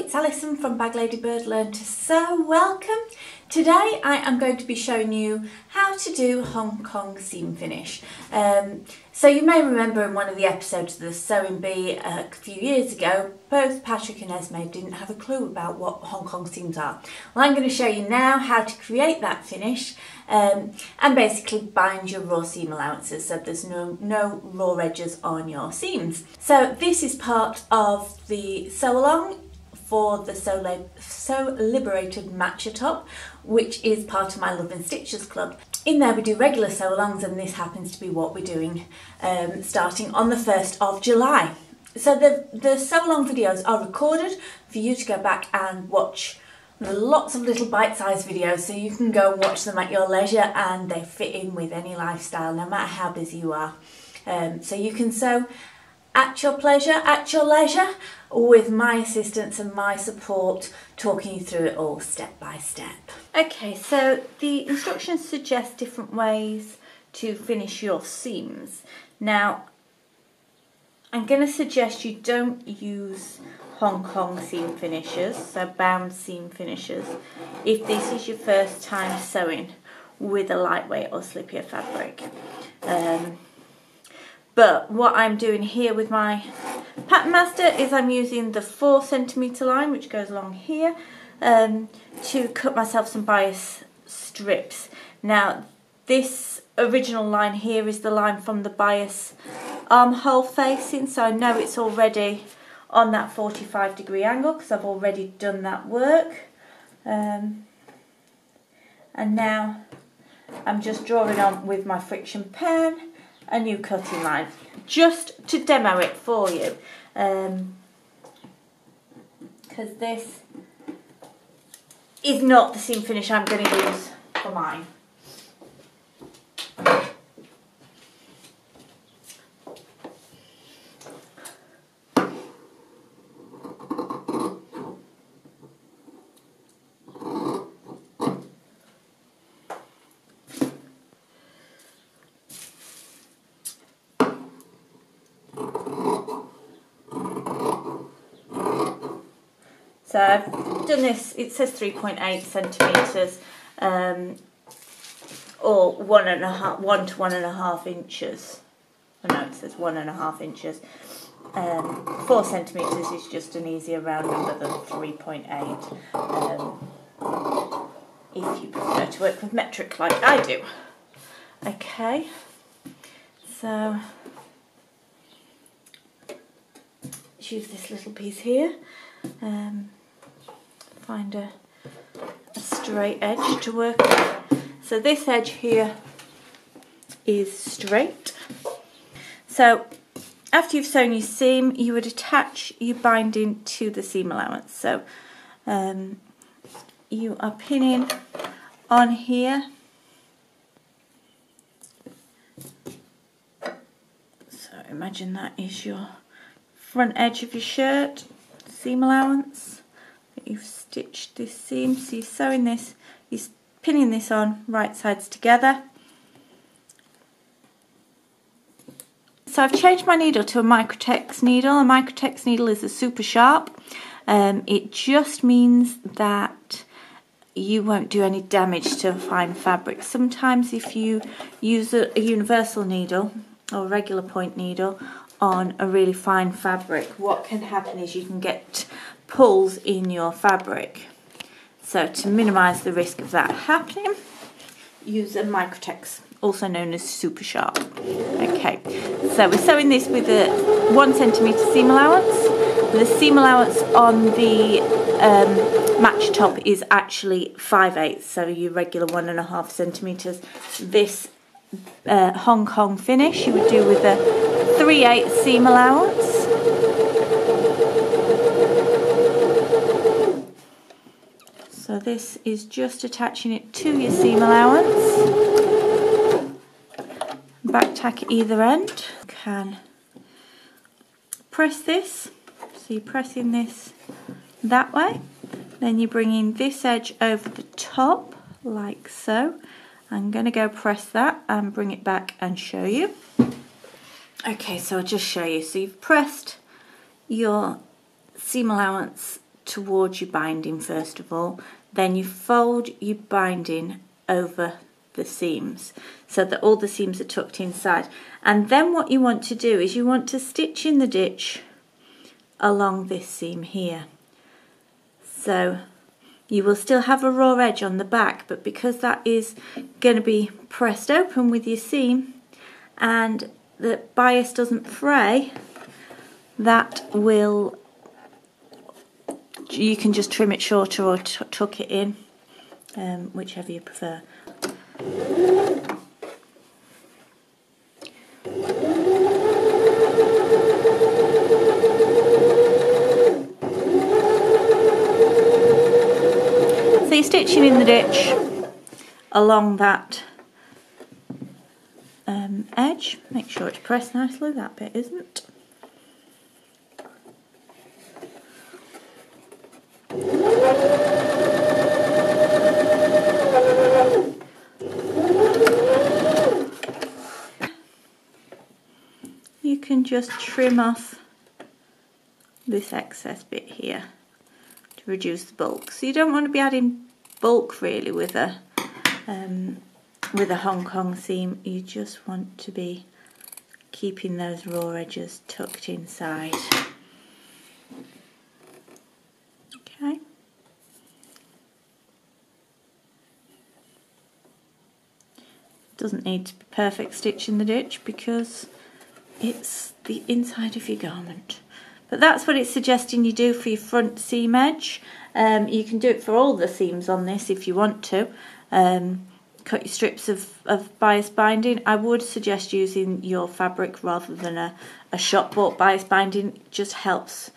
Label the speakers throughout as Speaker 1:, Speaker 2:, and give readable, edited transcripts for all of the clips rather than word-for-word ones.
Speaker 1: it's Alison from Bag Lady Bird Learn to Sew. Welcome! Today I am going to be showing you how to do Hong Kong seam finish. So you may remember in one of the episodes of the Sewing Bee a few years ago, both Patrick and Esme didn't have a clue about what Hong Kong seams are. Well, I'm going to show you now how to create that finish and basically bind your raw seam allowances so there's no raw edges on your seams. So this is part of the sew along for the Sew Liberated Matcha Top, which is part of my Love and Stitches Club. In there we do regular sew alongs, and this happens to be what we're doing starting on the 1st of July. So the sew along videos are recorded for you to go back and watch. Lots of little bite-sized videos, so you can go and watch them at your leisure, and they fit in with any lifestyle, no matter how busy you are. So you can sew at your pleasure, at your leisure, with my assistance and my support, talking you through it all step by step. Okay, so the instructions suggest different ways to finish your seams. Now, I'm going to suggest you don't use Hong Kong seam finishers, so bound seam finishers, if this is your first time sewing with a lightweight or slippier fabric. But what I'm doing here with my Pattern Master is I'm using the 4cm line, which goes along here, to cut myself some bias strips. Now, this original line here is the line from the bias armhole facing, so I know it's already on that 45-degree angle because I've already done that work. And now I'm just drawing on with my friction pen a new cutting line, just to demo it for you, because this is not the seam finish I'm going to use for mine. So I've done this, it says 3.8 centimetres or 1 to 1.5 inches. Oh no, it says 1.5 inches. 4 centimetres is just an easier round number than 3.8 if you prefer to work with metric like I do. Okay, so let's use this little piece here. Find a straight edge to work with. So this edge here is straight. So after you've sewn your seam, you would attach your binding to the seam allowance. So you are pinning on here. So imagine that is your front edge of your shirt, seam allowance. You've stitched this seam, so you're sewing this, you're pinning this on right sides together. So I've changed my needle to a Microtex needle. A Microtex needle is a super sharp. It just means that you won't do any damage to fine fabric. Sometimes if you use a universal needle or a regular point needle on a really fine fabric, what can happen is you can get pulls in your fabric. So to minimise the risk of that happening, use a Microtex, also known as super sharp. Okay, so we're sewing this with a 1 centimetre seam allowance. The seam allowance on the match top is actually 5/8, so your regular 1.5 centimetres. This Hong Kong finish you would do with a 3/8 seam allowance. So this is just attaching it to your seam allowance. Back tack at either end. You can press this. So you're pressing this that way. Then you're bringing this edge over the top like so. I'm going to go press that and bring it back and show you. Okay, so I'll just show you. So you've pressed your seam allowance towards your binding first of all, then you fold your binding over the seams so that all the seams are tucked inside. And then what you want to do is you want to stitch in the ditch along this seam here. So you will still have a raw edge on the back, but because that is going to be pressed open with your seam and the bias doesn't fray, that will, you can just trim it shorter or tuck it in, whichever you prefer. So you're stitching in the ditch along that edge. Make sure it's pressed nicely, that bit isn't. You can just trim off this excess bit here to reduce the bulk. So you don't want to be adding bulk really with a Hong Kong seam. You just want to be keeping those raw edges tucked inside. Okay. Doesn't need to be perfect stitch in the ditch because it's the inside of your garment. But that's what it's suggesting you do for your front seam edge. You can do it for all the seams on this if you want to. Cut your strips of bias binding. I would suggest using your fabric rather than a shop bought bias binding. It just helps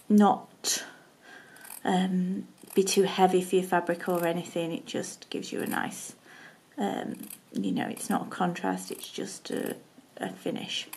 Speaker 1: not be too heavy for your fabric or anything. It just gives you a nice, you know, it's not a contrast, it's just a finish.